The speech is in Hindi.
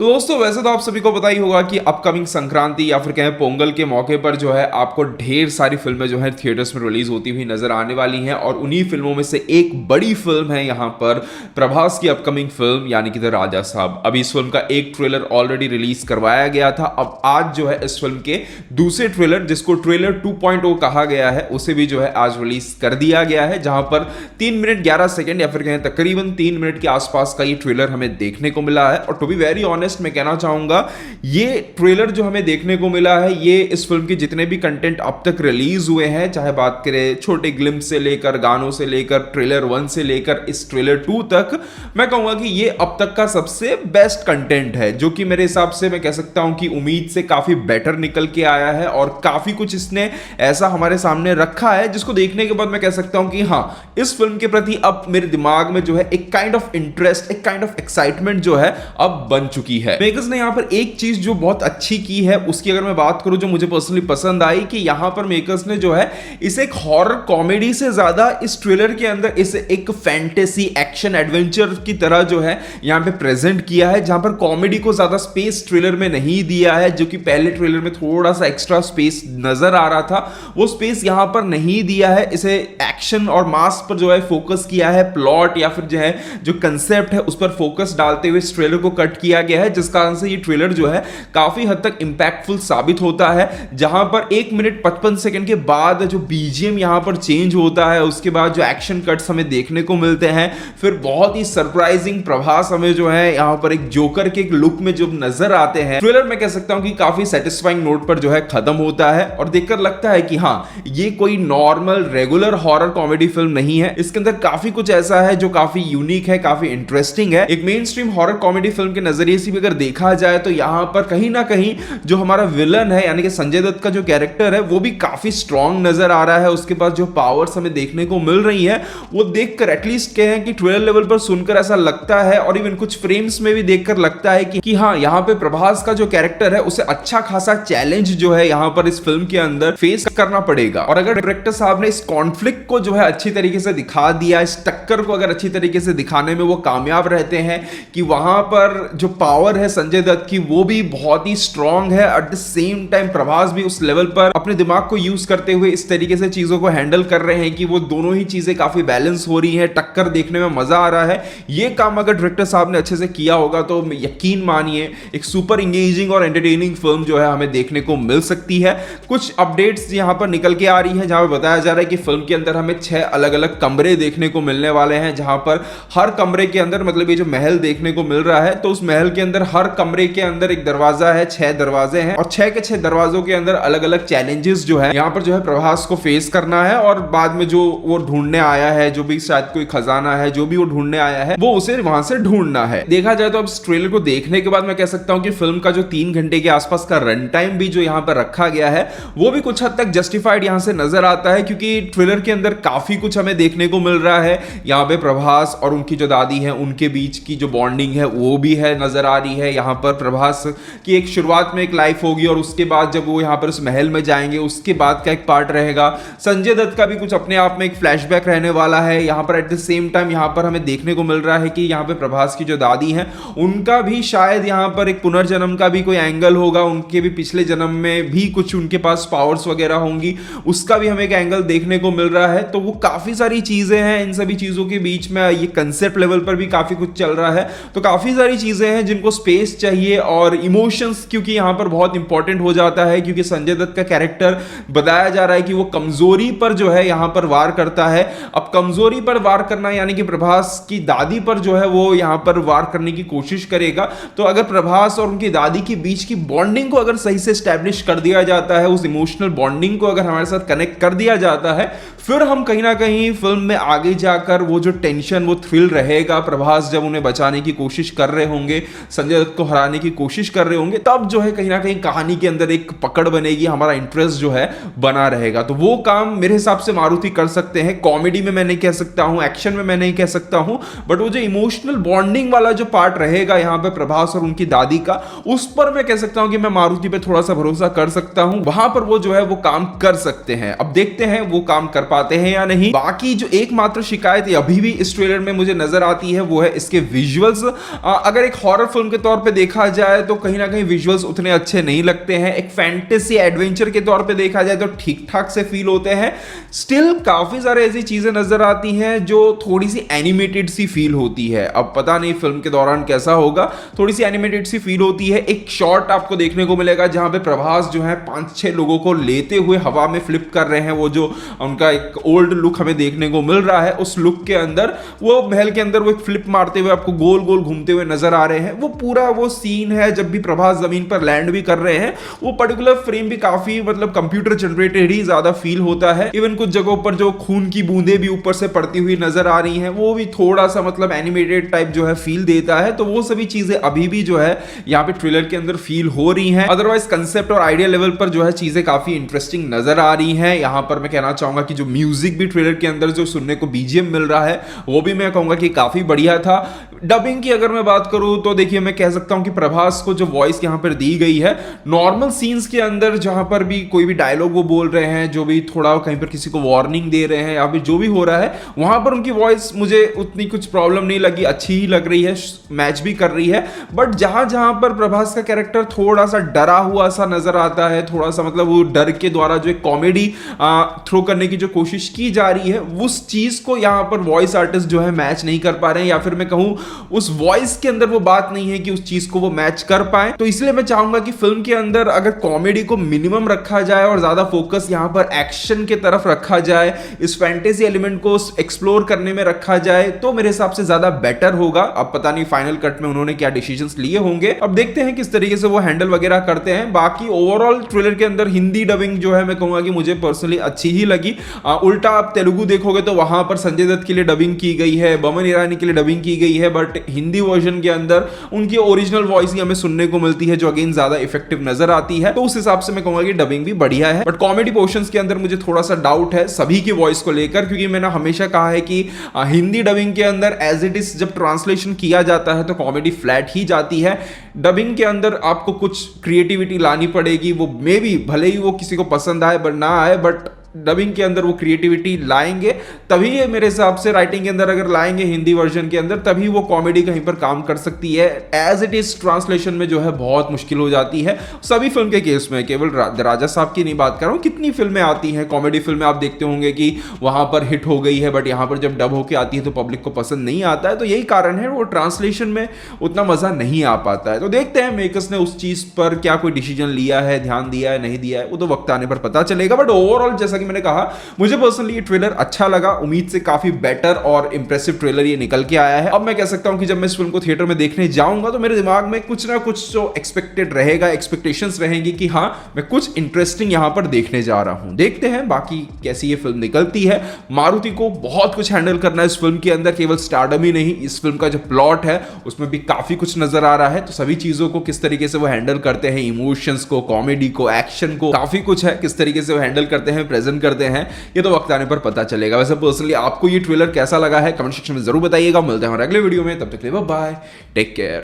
तो दोस्तों वैसे तो आप सभी को पता ही होगा कि अपकमिंग संक्रांति या फिर कहें पोंगल के मौके पर जो है आपको ढेर सारी फिल्में जो है थिएटर्स में रिलीज होती हुई नजर आने वाली हैं और उन्हीं फिल्मों में से एक बड़ी फिल्म है यहाँ पर प्रभास की अपकमिंग फिल्म यानी कि द राजा साहब। अभी इस फिल्म का एक ट्रेलर ऑलरेडी रिलीज करवाया गया था। अब आज जो है इस फिल्म के दूसरे ट्रेलर जिसको ट्रेलर 2.0 कहा गया है उसे भी जो है आज रिलीज कर दिया गया है, जहां पर 3 मिनट 11 सेकंड या फिर कहें तकरीबन 3 मिनट के आसपास का ये ट्रेलर हमें देखने को मिला है। और टू बी वेरी ऑनेस्ट मैं कहना चाहूंगा ये ट्रेलर जो हमें देखने को मिला है ये इस फिल्म के जितने भी कंटेंट अब तक रिलीज हुए हैं, चाहे बात करें छोटे ग्लिम्स से लेकर गानों से लेकर ट्रेलर 1 से लेकर इस ट्रेलर 2 तक, मैं कहूंगा कि ये अब तक का सबसे बेस्ट कंटेंट है, जो कि मेरे हिसाब से मैं कह सकता हूं कि उम्मीद से काफी बेटर निकल के आया है और काफी कुछ इसने ऐसा हमारे सामने रखा है जिसको देखने के बाद मैं कह सकता हूं कि हाँ, इस फिल्म के प्रति अब मेरे दिमाग में जो है एक काइंड ऑफ इंटरेस्ट, एक काइंड ऑफ एक्साइटमेंट जो है अब बन चुकी है। मेकर्स ने यहां पर एक चीज जो बहुत अच्छी की है उसकी अगर मैं बात करूं जो मुझे पर्सनली पसंद आई, कि यहां पर मेकर्स ने जो है इसे एक हॉरर कॉमेडी से ज्यादा इस ट्रेलर के अंदर इसे एक फैंटेसी एक्शन एडवेंचर की तरह जो है यहां पे प्रेजेंट किया है, जहां पर कॉमेडी को ज्यादा स्पेस ट्रेलर में नहीं दिया है, जो कि पहले ट्रेलर में थोड़ा सा एक्स्ट्रा स्पेस नजर आ रहा था, वो स्पेस यहां पर नहीं दिया है। इसे एक्शन और मास पर जो है फोकस किया है, प्लॉट या फिर जो है जो कंसेप्ट है उस पर फोकस डालते हुए इस ट्रेलर को कट किया गया है, जिस कारण से ये ट्रेलर जो है काफी हद तक इंपैक्टफुल साबित होता है। जहां पर 1 मिनट 55 सेकंड के बाद जो बीजीएम यहां पर चेंज होता है, उसके बाद जो एक्शन कट्स हमें देखने को मिलते हैं, फिर बहुत ही सरप्राइजिंग प्रभास हमें जो है यहां पर एक जोकर के एक लुक में जो नजर आते हैं, ट्रेलर मैं कह सकता हूं कि काफी सेटिस्फाइंग नोट पर जो है खत्म होता है और देखकर लगता है कि हाँ, ये कोई normal regular horror comedy film नहीं है, इसके अंदर काफी कुछ ऐसा है जो काफी यूनिक है, काफी इंटरेस्टिंग है। एक main stream horror comedy film के नजरिए से भी अगर देखा जाए तो यहां पर कहीं ना कहीं जो हमारा विलन है यानी कि संजय दत्त का जो कैरेक्टर है वो भी काफी स्ट्रॉन्ग नजर आ रहा है। उसके पास जो पावर्स हमें देखने को मिल रही है वो देखकर एटलीस्ट कहें कि ट्रेलर लेवल पर सुनकर ऐसा लगता है और इवन कुछ फ्रेम्स में भी देखकर लगता है कि हाँ, यहां पे प्रभास का जो कैरेक्टर है उसे अच्छा खासा चैलेंज जो है यहां पर इस फिल्म के अंदर फेस करना पड़ेगा। और अगर डायरेक्टर साहब ने इस कॉन्फ्लिक्ट को जो है अच्छी तरीके से दिखा दिया, इस टक्कर को अगर अच्छी तरीके से दिखाने में वो कामयाब रहते हैं कि वहां पर जो पावर है संजय दत्त की वो भी बहुत ही स्ट्रॉन्ग है, at the same time Prabhas भी उस लेवल पर अपने दिमाग को यूज करते हुए इस तरीके से चीजों को हैंडल कर रहे हैं कि वो दोनों ही चीजें काफी बैलेंस हो रही है, टक्कर देखने में मजा आ रहा है। ये काम अगर डायरेक्टर साहब ने अच्छे से किया होगा तो यकीन मानिए एक सुपर इंगेजिंग और एंटरटेनिंग फिल्म जो है हमें देखने को मिल सकती है। कुछ अपडेट्स यहां पर निकल के आ रही है जहां पर बताया जा रहा है कि फिल्म के अंदर हमें 6 अलग अलग कमरे देखने को मिलने वाले हैं, जहां पर हर कमरे के अंदर मतलब ये जो महल देखने को मिल रहा है तो उस महल के अंदर हर कमरे के अंदर एक दरवाजा है, 6 दरवाजे हैं और 6 के 6 दरवाजों के अंदर अलग अलग चैलेंजेस जो है यहाँ पर जो है प्रभास को फेस करना है और बाद में जो वो ढूंढने आया है, जो भी शायद कोई खजाना है, जो भी वो ढूंढने आया है वो उसे वहां से ढूंढना है। देखा जाए तो अब इस ट्रेलर को देखने के बाद मैं कह सकता हूं कि फिल्म का जो 3 घंटे के आसपास का रन टाइम भी जो यहाँ पर रखा गया है वो भी कुछ हद तक जस्टिफाइड यहाँ से नजर आता है, क्योंकि ट्रेलर के अंदर काफी कुछ हमें देखने को मिल रहा है। यहाँ पे प्रभास और उनकी जो दादी है उनके बीच की जो बॉन्डिंग है वो भी है नजर आ रही है। यहाँ पर प्रभास की एक शुरुआत में एक लाइफ होगी और उसके बाद जब वो यहाँ पर उस महल में जाएंगे उसके बाद का एक पार्ट रहेगा। संजय दत्त का भी कुछ अपने आप में एक फ्लैशबैक रहने वाला है यहाँ पर। एट द सेम टाइम यहाँ पर हमें देखने को मिल रहा है कि यहाँ पे प्रभास की जो दादी है उनका भी शायद यहाँ पर एक पुनर्जन्म का भी कोई एंगल होगा, उनके भी पिछले जन्म में भी कुछ उनके पास पावर्स वगैरह होंगी, उसका भी हमें एक एंगल देखने को मिल रहा है। तो वो काफी सारी चीजें हैं, इन सभी चीजों के बीच में ये कंसेप्ट लेवल पर भी काफी कुछ चल रहा है। तो काफी सारी चीजें हैं जिनको स्पेस चाहिए और इमोशंस क्योंकि यहां पर बहुत इंपॉर्टेंट हो जाता है, क्योंकि संजय दत्त का कैरेक्टर बताया जा रहा है कि वो कमजोरी पर जो है यहां पर वार करता है। अब कमजोरी पर वार करना यानी कि प्रभास की दादी पर जो है वो यहां पर वार करने की कोशिश करेगा। तो अगर प्रभास और उनकी दादी के बीच की बॉन्डिंग को अगर सही से एस्टैब्लिश कर दिया जाता है, उस इमोशनल बॉन्डिंग को अगर हमारे साथ कनेक्ट कर दिया जाता है, फिर हम कहीं ना कहीं फिल्म में आगे जाकर वो जो टेंशन, वो थ्रिल रहेगा, प्रभास जब उन्हें बचाने की कोशिश कर रहे होंगे, संजय दत्त को हराने की कोशिश कर रहे होंगे, तब जो है कहीं ना कहीं कहानी के अंदर एक पकड़ बनेगी, हमारा इंटरेस्ट जो है बना रहेगा। तो वो काम मेरे हिसाब से मारुति कर सकते हैं। कॉमेडी में मैं नहीं कह सकता हूं, एक्शन में मैं नहीं कह सकता हूं, बट वो जो इमोशनल बॉन्डिंग वाला जो पार्ट रहेगा यहाँ पे प्रभास और उनकी दादी का, उस पर मैं कह सकता हूं कि मैं मारुति पे थोड़ा सा भरोसा कर सकता हूं। वहां पर वो जो है वो काम कर सकते हैं। अब देखते हैं वो काम कर पाते हैं या नहीं। बाकी जो एकमात्र शिकायत अभी भी इस ट्रेलर में मुझे नजर आती है वो है इसके विजुअल्स। अगर एक हॉरर फिल्म के तौर पे देखा जाए तो कहीं ना कहीं विजुअल्स उतने अच्छे नहीं लगते हैं। एक फैंटेसी एडवेंचर के तौर पे देखा जाए तो ठीक ठाक से फील होते हैं। स्टिल काफी सारे ऐसी चीजें नजर आती हैं जो थोड़ी सी एनिमेटेड सी फील होती है। अब पता नहीं फिल्म के दौरान कैसा होगा, थोड़ी सी एनिमेटेड सी फील होती है। एक शॉट आपको देखने को मिलेगा जहां पे प्रभास जो है 5-6 लोगों को लेते हुए हवा में फ्लिप कर रहे हैं। वो जो उनका एक ओल्ड लुक हमें देखने को मिल रहा है, उस लुक के अंदर वो महल के अंदर वो एक फ्लिप मारते हुए आपको गोल गोल घूमते हुए नजर आ रहे हैं। वो पूरा वो सीन है जब भी प्रभास जमीन पर लैंड भी कर रहे हैं, वो पर्टिकुलर फ्रेम भी काफी मतलब कंप्यूटर जनरेटेड ही ज्यादा फील होता है। इवन कुछ जगहों पर जो खून की बूंदें भी ऊपर से पड़ती हुई नजर आ रही हैं, वो भी थोड़ा सा मतलब एनिमेटेड टाइप जो है फील देता है। तो वो सभी चीजें अभी भी जो है यहाँ पे ट्रेलर के अंदर फील हो रही हैं। अदरवाइज कंसेप्ट और आइडिया लेवल पर जो है चीजें काफी इंटरेस्टिंग नजर आ रही हैं। यहाँ पर मैं कहना चाहूंगा कि जो म्यूजिक भी ट्रेलर के अंदर जो सुनने को बीजीएम मिल रहा है, वो भी मैं कहूंगा कि काफी बढ़िया था। डबिंग की अगर मैं बात करूं तो देखिए मैं कह सकता हूं कि प्रभास को जो वॉइस यहां पर दी गई है, नॉर्मल सीन्स के अंदर जहां पर भी कोई भी डायलॉग वो बोल रहे हैं, जो भी थोड़ा कहीं पर किसी को वार्निंग दे रहे हैं या फिर जो भी हो रहा है, वहां पर उनकी वॉइस मुझे उतनी कुछ प्रॉब्लम नहीं लगी, अच्छी ही लग रही है, मैच भी कर रही है। बट जहां जहां पर प्रभास का कैरेक्टर थोड़ा सा डरा हुआ सा नजर आता है, थोड़ा सा मतलब वो डर के द्वारा जो एक कॉमेडी थ्रो करने की जो कोशिश की जा रही है, उस चीज को यहां पर वॉइस आर्टिस्ट जो है मैच नहीं कर पा रहे हैं, या फिर मैं कहूं उस वॉइस के अंदर वो बात नहीं है कि उस चीज को वो मैच कर पाए। तो इसलिए मैं चाहूंगा कि फिल्म के अंदर अगर कॉमेडी को मिनिमम रखा जाए और ज्यादा फोकस यहां पर एक्शन के तरफ रखा जाए, इस फैंटेसी एलिमेंट को एक्सप्लोर करने में रखा जाए, तो मेरे हिसाब से ज्यादा बेटर होगा। अब पता नहीं फाइनल कट में उन्होंने क्या डिसीजंस लिए होंगे, अब देखते हैं किस तरीके से वो हैंडल वगैरह करते हैं। बाकी ओवरऑल ट्रेलर के अंदर हिंदी डबिंग जो है मैं कहूंगा कि मुझे पर्सनली अच्छी ही लगी। उल्टा आप तेलुगु देखोगे तो वहां पर संजय दत्त के लिए डबिंग की गई है, बमन ईरानी के लिए डबिंग की गई है, बट हिंदी वर्जन के अंदर उनकी ओरिजिनल वॉइस ही हमें सुनने को मिलती है, जो अगेन ज्यादा इफेक्टिव नजर आती है। तो उस हिसाब से मैं कहूंगा कि डबिंग भी बढ़िया है। बट कॉमेडी पोर्शंस के अंदर मुझे थोड़ा सा डाउट है सभी की वॉइस को लेकर, क्योंकि मैंने हमेशा कहा है कि हिंदी डबिंग के अंदर एज इट इज जब ट्रांसलेशन किया जाता है तो कॉमेडी फ्लैट ही जाती है। डबिंग के अंदर आपको कुछ क्रिएटिविटी लानी पड़ेगी, वो मे बी भले ही वो किसी को पसंद आए बट ना आए, बट डबिंग के अंदर वो क्रिएटिविटी लाएंगे तभी ये मेरे हिसाब से राइटिंग के अंदर अगर लाएंगे हिंदी वर्जन के अंदर, तभी वो कॉमेडी कहीं पर काम कर सकती है। एज इट इज ट्रांसलेशन में जो है बहुत मुश्किल हो जाती है सभी फिल्म के केस में, केवल राजा साहब की नहीं बात कर रहा हूँ। कितनी फिल्में आती हैं, कॉमेडी फिल्में आप देखते होंगे कि वहां पर हिट हो गई है, बट यहाँ पर जब डब होके आती है तो पब्लिक को पसंद नहीं आता है। तो यही कारण है वो ट्रांसलेशन में उतना मजा नहीं आ पाता है। तो देखते हैं मेकर्स ने उस चीज पर क्या कोई डिसीजन लिया है, ध्यान दिया है, नहीं दिया है, वो तो वक्त आने पर पता चलेगा। बट ओवरऑल जैसा कि मैंने कहा, मुझे पर्सनली ये ट्रेलर अच्छा लगा, उम्मीद से काफी बेटर और इंप्रेसिव ट्रेलर ये निकल के आया है। अब मैं कह सकता हूं कि जब मैं इस फिल्म को थिएटर में देखने जाऊंगा तो मेरे दिमाग में कुछ ना कुछ जो एक्सपेक्टेड रहेगा, एक्सपेक्टेशंस रहेंगी कि हाँ मैं कुछ इंटरेस्टिंग यहां पर देखने जा रहा हूं। देखते हैं बाकी कैसी ये फिल्म निकलती है। मारुति को बहुत कुछ हैंडल करना है इस फिल्म के अंदर, केवल स्टारडम ही नहीं, इस फिल्म का जो प्लॉट है उसमें भी काफी कुछ नजर आ रहा है। तो सभी चीजों को किस तरीके से वो हैंडल करते हैं, इमोशंस को, कॉमेडी को, एक्शन को, काफी कुछ है, किस तरीके से वो हैंडल करते हैं, प्रेजेंट करते हैं, ये तो वक्त आने पर पता चलेगा। वैसे पर्सनली आपको ये ट्रेलर कैसा लगा है कमेंट सेक्शन में जरूर बताइएगा। मिलते हैं अगले वीडियो में, तब तक के लिए बाय, टेक केयर।